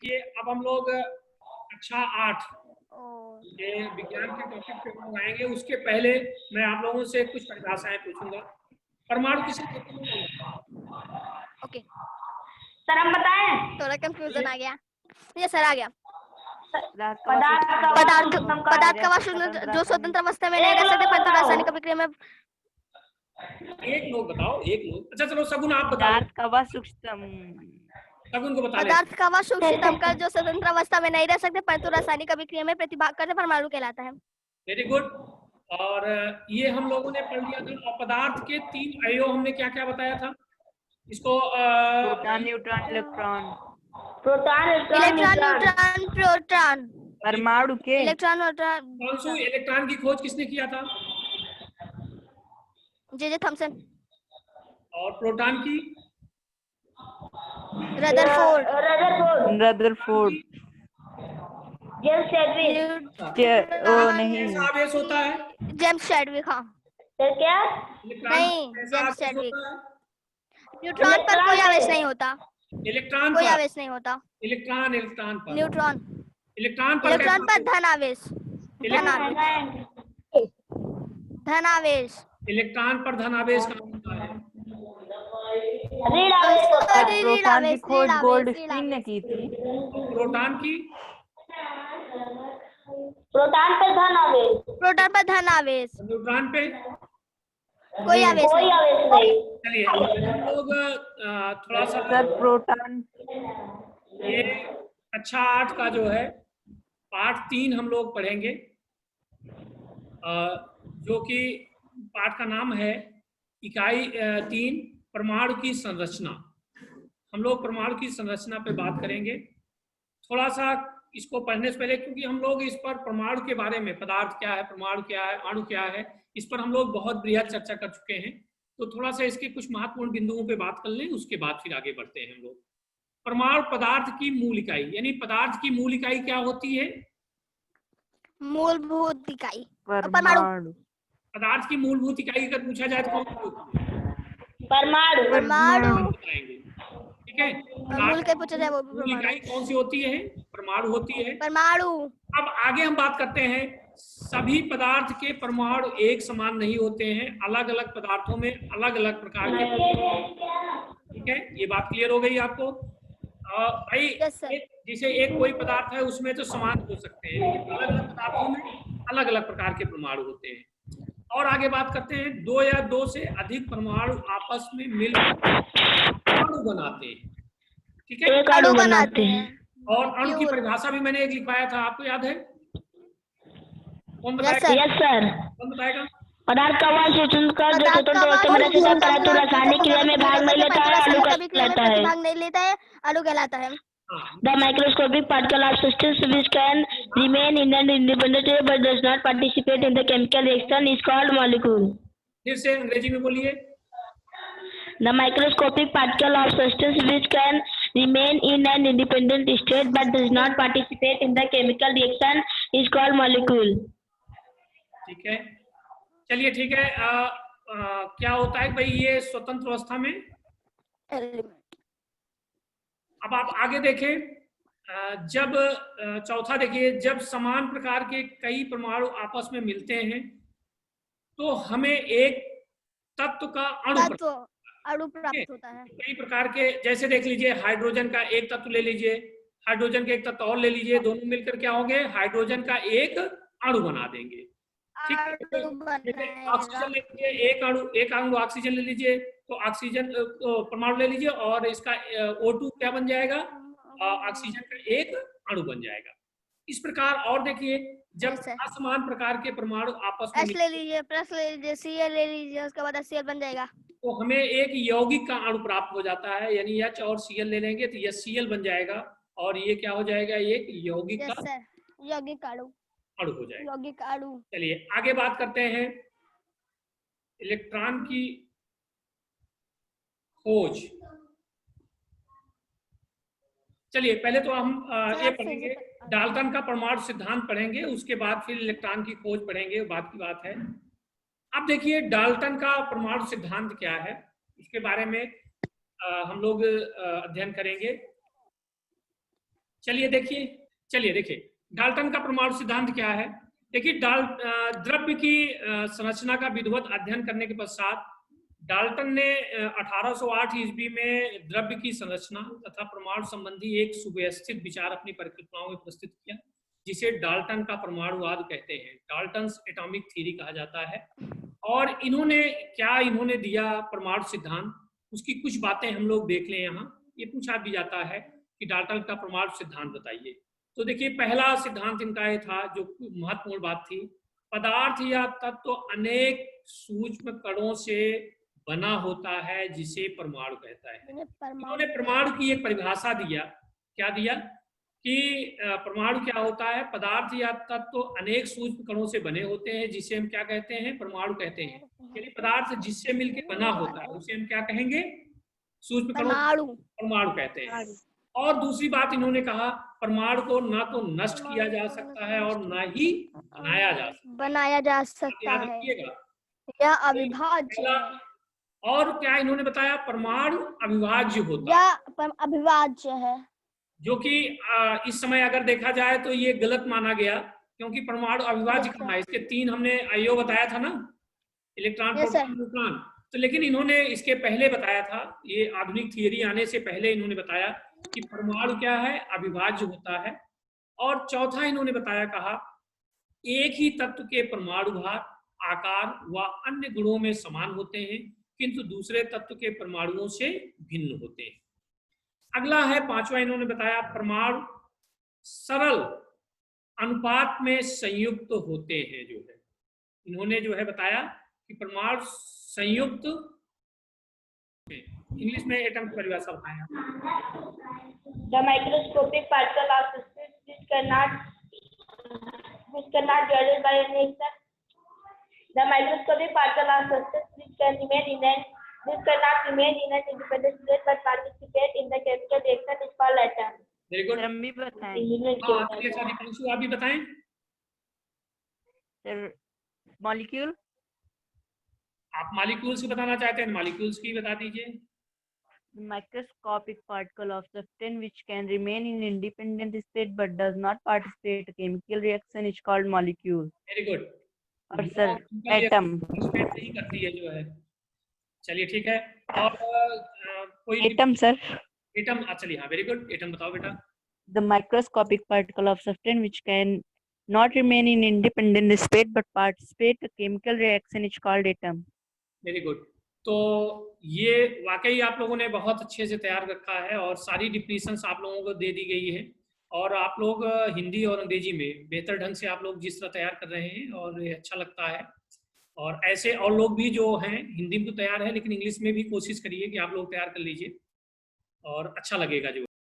ये अब हम लोग कक्षा 8 ये विज्ञान के टॉपिक पे हम लोग आएंगे। उसके पहले मैं आप लोगों से कुछ परिभाषाएं पूछूंगा। परमाणु किसे कहते हैं? ओके सर हम बताएं? थोड़ा कंफ्यूजन आ गया। ये सर आ गया। पदार्थ का जो स्वतंत्र अवस्था में नहीं रह सकते परंतु रासायनिक अभिक्रिया में। एक लोग बताओ, एक लोग। अच्छा चलो सगुन आप बताओ। पदार्थ का व सूक्ष्म। सगुन को बता ले। पदार्थ का व सूक्ष्मतम का जो स्वतंत्र अवस्था में नहीं रह सकते परंतु रासायनिक अभिक्रिया में प्रतिभाग करते परमाणु कहलाता है। Very good. और ये हम लोगों ने पढ़ लिया था। और पदार्थ के 3 अवयव हमने क्या क्या बताया था इसको? Proton, neutron, electron. Proton, electron, neutron, proton. परमाणु के इलेक्ट्रॉन, न्यूट्रॉन। कौन सी इलेक्ट्रॉन की खोज किसने किया था? J Thomson. और प्रोटॉन की? रदरफोर्ड। रदरफोर्ड। James Chadwick. ओ नहीं, कैसा आवेश होता है? James Chadwick. हाँ सर क्या? नहीं, जेम्स चैडविक। न्यूट्रॉन न्यूट्रॉन पर कोई आवेश नहीं होता। इलेक्ट्रॉन कोई पर आवेश नहीं होता। इलेक्ट्रॉन पर न्यूट्रॉन इलेक्ट्रॉन पर इलेक्ट्रॉन पर धन आवेश। धन आवेश। इलेक्ट्रॉन पर धन आवेश का होता है। ऋण आवेश होता है। प्रोटॉन की खोज गोल्डस्टीन ने की थी। प्रोटॉन की? प्रोटॉन पर धन आवेश। प्रोटॉन पर धन आवेश। न्यूट्रॉन पे कोई आवेश नहीं। चलिए हम लोग थोड़ा सा सर प्रोटॉन ये कक्षा 8 का जो है पाठ 3 हम लोग पढ़ेंगे, जो कि पाठ का नाम है इकाई 3 परमाणु की संरचना। हम लोग परमाणु की संरचना पे बात करेंगे थोड़ा सा इसको पढ़ने से पहले, क्योंकि हम लोग इस पर परमाणु के बारे में, पदार्थ क्या है, परमाणु क्या है, अणु क्या है, इस पर हम लोग बहुत बृहद चर्चा कर चुके हैं। तो थोड़ा सा इसके कुछ महत्वपूर्ण बिंदुओं पे बात कर लें, उसके बाद फिर आगे बढ़ते हैं हम लोग। परमाणु पदार्थ की मूल इकाई, यानी पदार्थ की मूल इकाई क्या होती है? मूलभूत इकाई परमाणु। पदार्थ की मूलभूत इकाई अगर पूछा जाए तो कौन सी होती है? परमाणु। बताएंगे, ठीक है। मूल के पूछा जाए वो मूल इकाई कौन सी होती है? परमाणु होती है। परमाणु। अब आगे हम बात करते हैं, सभी पदार्थ के परमाणु एक समान नहीं होते हैं, अलग अलग पदार्थों में अलग अलग प्रकार के, ठीक है। ये बात क्लियर हो गई आपको? भाई जैसे एक कोई पदार्थ है उसमें तो समान हो सकते हैं, लेकिन अलग अलग पदार्थों में अलग अलग प्रकार के परमाणु होते हैं। और आगे बात करते हैं, 2 या 2 से अधिक परमाणु आपस में मिलकर अणु बनाते हैं, ठीक है। एक अणु बनाते हैं। और अणु की परिभाषा भी मैंने एक लिखवाया था, आपको याद है? कौन बताएगा? Yes sir. कौन बताएगा? पदार्थ का वह सूचन कर जो स्वतंत्र अवस्था में रहता है परंतु रासायनिक क्रिया में भाग नहीं लेता है, अणु कहलाता है। भाग नहीं लेता है, अणु कहलाता है। The microscopic particle are substances which can remain in an independent but does not participate in the chemical reaction is called molecule. फिर से अंग्रेजी में बोलिए। The microscopic particle of substance which can remain in an independent state but does not participate in the chemical reaction is called molecule. ठीक है, चलिए ठीक है। क्या होता है भाई ये स्वतंत्र अवस्था में? अब आप आगे देखें, जब चौथा देखिए, जब समान प्रकार के कई परमाणु आपस में मिलते हैं तो हमें एक तत्व का अणु प्राप्त होता है। कई प्रकार के, जैसे देख लीजिए हाइड्रोजन का एक तत्व ले लीजिए, हाइड्रोजन के एक तत्व और ले लीजिए, दोनों मिलकर क्या होंगे? हाइड्रोजन का एक अणु बना देंगे, ठीक है। ऑक्सीजन ले लीजिए, एक अणु ऑक्सीजन ले लीजिए, तो ऑक्सीजन परमाणु ले लीजिए और इसका O2 क्या बन जाएगा? ऑक्सीजन का एक अणु बन जाएगा। इस प्रकार और देखिए, जब असमान प्रकार के परमाणु आपस में ले लीजिए, प्लस ले लीजिए, Cl ले लीजिए, उसके बाद Cl बन जाएगा, तो हमें एक यौगिक का अणु प्राप्त हो जाता है, यानी H और Cl ले लेंगे तो HCl बन जाएगा और ये क्या हो जाएगा? एक यौगिक का अणु हो जाएगा, यौगिक अणु। चलिए आगे बात करते हैं इलेक्ट्रॉन की खोज। चलिए पहले तो हम ये पढ़ेंगे, डाल्टन का परमाणु सिद्धांत पढ़ेंगे, उसके बाद फिर इलेक्ट्रॉन की खोज पढ़ेंगे, बात की बात है। अब देखिए डाल्टन का परमाणु सिद्धांत क्या है, इसके बारे में हम लोग अध्ययन करेंगे। चलिए देखिए डाल्टन का परमाणु सिद्धांत क्या है। देखिए द्रव्य की संरचना का विधिवत अध्ययन करने के पश्चात डाल्टन ने 1808 ईस्वी में द्रव्य की संरचना तथा परमाणु संबंधी एक सुव्यवस्थित विचार अपनी परिकल्पनाओं में प्रस्तुत किया, जिसे डाल्टन का परमाणुवाद कहते हैं। डाल्टन्स एटॉमिक थ्योरी कहा जाता है। और इन्होंने दिया परमाणु सिद्धांत, उसकी कुछ बातें हम लोग देख लें। यहाँ ये पूछा भी जाता है कि डाल्टन का परमाणु सिद्धांत बताइए। तो देखिए पहला सिद्धांत इनका ये था, जो महत्वपूर्ण बात थी, पदार्थ या तत्व तो अनेक सूक्ष्म कणों से बना होता है, जिसे परमाणु कहता है। इन्होंने परमाणु की एक परिभाषा दिया। क्या दिया कि परमाणु क्या होता है, पदार्थ या तत्व तो अनेक सूक्ष्म कणों से बने होते हैं, जिसे हम क्या कहते हैं, परमाणु कहते हैं। यानी पदार्थ जिससे मिलकर बना होता है उसे हम क्या कहेंगे, सूक्ष्म कणों, परमाणु कहते हैं। और दूसरी बात इन्होंने कहा, परमाणु को ना तो नष्ट किया जा सकता है और ना ही बनाया जा सकता है। याद रखिएगा, यह अविभाज्य है। और क्या इन्होंने बताया, परमाणु अविभाज्य होता है, यह अविभाज्य है, जो कि इस समय अगर देखा जाए तो ये गलत माना गया, क्योंकि परमाणु अविभाज्य कहाँ है। इसके 3 हमने आईओ बताया था ना, इलेक्ट्रॉन प्रोटॉन न्यूट्रॉन। तो लेकिन इन्होंने इसके पहले बताया था, ये आधुनिक थियरी आने से पहले इन्होंने बताया कि परमाणु क्या है, अविभाज्य होता है। और चौथा इन्होंने बताया, कहा एक ही तत्व के परमाणु भार, आकार व अन्य गुणों में समान होते हैं, किंतु दूसरे तत्व के परमाणुओं से भिन्न होते हैं। अगला है 5वां, इन्होंने बताया परमाणु सरल अनुपात में संयुक्त होते हैं। जो है इन्होंने जो है बताया कि परमाणु संयुक्त, इंग्लिश में एटम की परिभाषा बताया। The microscopic particle of substance which cannot joined by any action. The microscopic particle of substance which cannot remain in an independent state but participate in the chemical reaction is called atom. Very good. Sir हम भी बताएं। दीपांशु आप भी बताएं। Sir molecule, आप molecules की बताना चाहते हैं, मॉलिक्यूल्स की बता दीजिए। microscopic particle of substance which can remain in independent state but does not participate in chemical reaction is called molecule. Very good. और सर एटम नहीं करती है जो है। चलिए ठीक है। और कोई एटम सर, एटम, चलिए हाँ, वेरी गुड, एटम बताओ बेटा। the microscopic particle of substance which can not remain in independent state but participate in chemical reaction is called atom. Very good. तो ये वाकई आप लोगों ने बहुत अच्छे से तैयार रखा है और सारी डिफिनीशंस आप लोगों को दे दी गई है। और आप लोग हिंदी और अंग्रेजी में बेहतर ढंग से आप लोग जिस तरह तैयार कर रहे हैं, और ये अच्छा लगता है। और ऐसे और लोग भी जो हैं, हिंदी में तो तैयार है लेकिन इंग्लिश में भी कोशिश करिए कि आप लोग तैयार कर लीजिए, और अच्छा लगेगा जो